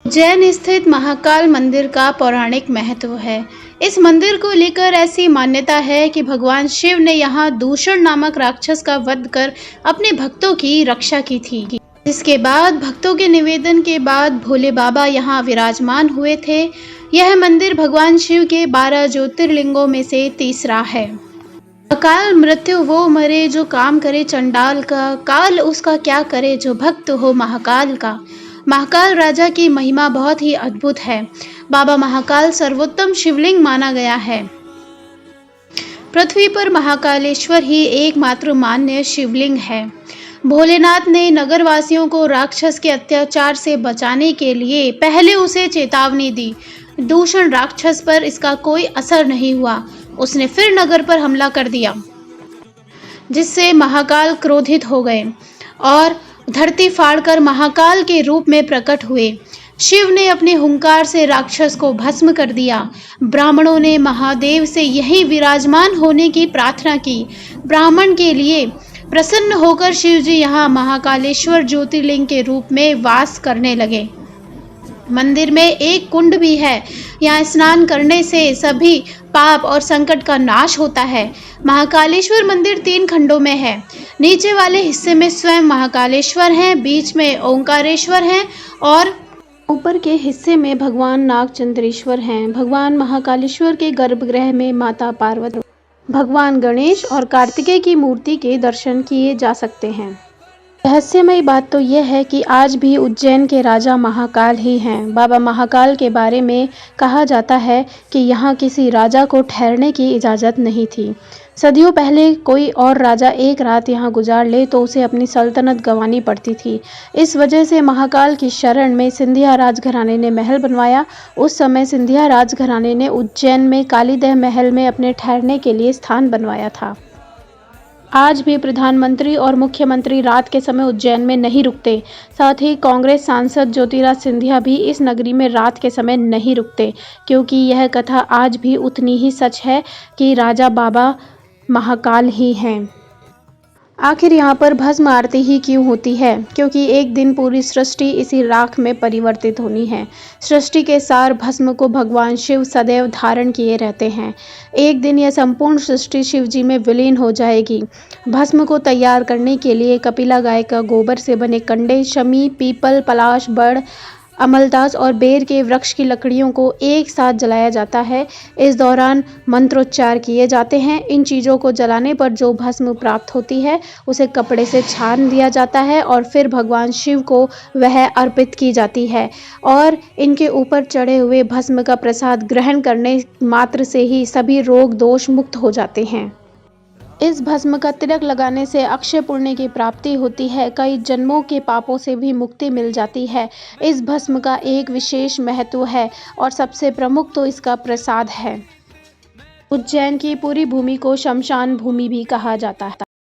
उज्जैन स्थित महाकाल मंदिर का पौराणिक महत्व है। इस मंदिर को लेकर ऐसी मान्यता है कि भगवान शिव ने यहाँ दूषण नामक राक्षस का वध कर अपने भक्तों की रक्षा की थी, जिसके बाद भक्तों के निवेदन के बाद भोले बाबा यहाँ विराजमान हुए थे। यह मंदिर भगवान शिव के 12 ज्योतिर्लिंगों में से तीसरा है। अकाल मृत्यु वो मरे जो काम करे चंडाल का, काल उसका क्या करे जो भक्त हो महाकाल का। महाकाल राजा की महिमा बहुत ही अद्भुत है। बाबा महाकाल सर्वोत्तम शिवलिंग माना गया है। पृथ्वी पर महाकालेश्वर ही एकमात्र मान्य शिवलिंग है। भोलेनाथ ने नगरवासियों को राक्षस के अत्याचार से बचाने के लिए पहले उसे चेतावनी दी। दूषण राक्षस पर इसका कोई असर नहीं हुआ। उसने फिर नगर पर हमला कर दिया, जिससे महाकाल क्रोधित हो गए और धरती फाड़कर महाकाल के रूप में प्रकट हुए। शिव ने अपने हुंकार से राक्षस को भस्म कर दिया। ब्राह्मणों ने महादेव से यहीं विराजमान होने की प्रार्थना की। ब्राह्मण के लिए प्रसन्न होकर शिव जी यहाँ महाकालेश्वर ज्योतिर्लिंग के रूप में वास करने लगे। मंदिर में एक कुंड भी है। यहाँ स्नान करने से सभी पाप और संकट का नाश होता है। महाकालेश्वर मंदिर 3 खंडों में है। नीचे वाले हिस्से में स्वयं महाकालेश्वर हैं, बीच में ओंकारेश्वर हैं और ऊपर के हिस्से में भगवान नागचंद्रेश्वर हैं। भगवान महाकालेश्वर के गर्भगृह में माता पार्वती, भगवान गणेश और कार्तिकेय की मूर्ति के दर्शन किए जा सकते हैं। रहस्यमयी बात तो यह है कि आज भी उज्जैन के राजा महाकाल ही हैं। बाबा महाकाल के बारे में कहा जाता है कि यहाँ किसी राजा को ठहरने की इजाज़त नहीं थी। सदियों पहले कोई और राजा एक रात यहाँ गुजार ले तो उसे अपनी सल्तनत गंवानी पड़ती थी। इस वजह से महाकाल की शरण में सिंधिया राजघराने ने महल बनवाया। उस समय सिंधिया राजघराने ने उज्जैन में कालीदह महल में अपने ठहरने के लिए स्थान बनवाया था। आज भी प्रधानमंत्री और मुख्यमंत्री रात के समय उज्जैन में नहीं रुकते। साथ ही कांग्रेस सांसद ज्योतिराज सिंधिया भी इस नगरी में रात के समय नहीं रुकते, क्योंकि यह कथा आज भी उतनी ही सच है कि राजा बाबा महाकाल ही हैं। आखिर यहाँ पर भस्म आरती ही क्यों होती है? क्योंकि एक दिन पूरी सृष्टि इसी राख में परिवर्तित होनी है। सृष्टि के सार भस्म को भगवान शिव सदैव धारण किए रहते हैं। एक दिन यह संपूर्ण सृष्टि शिव जी में विलीन हो जाएगी। भस्म को तैयार करने के लिए कपिला गाय का गोबर से बने कंडे, शमी, पीपल, पलाश, बड़, अमलतास और बेर के वृक्ष की लकड़ियों को एक साथ जलाया जाता है। इस दौरान मंत्रोच्चार किए जाते हैं। इन चीज़ों को जलाने पर जो भस्म प्राप्त होती है उसे कपड़े से छान दिया जाता है और फिर भगवान शिव को वह अर्पित की जाती है और इनके ऊपर चढ़े हुए भस्म का प्रसाद ग्रहण करने मात्र से ही सभी रोग दोष मुक्त हो जाते हैं। इस भस्म का तिलक लगाने से अक्षय पुण्य की प्राप्ति होती है। कई जन्मों के पापों से भी मुक्ति मिल जाती है। इस भस्म का एक विशेष महत्व है और सबसे प्रमुख तो इसका प्रसाद है। उज्जैन की पूरी भूमि को शमशान भूमि भी कहा जाता है।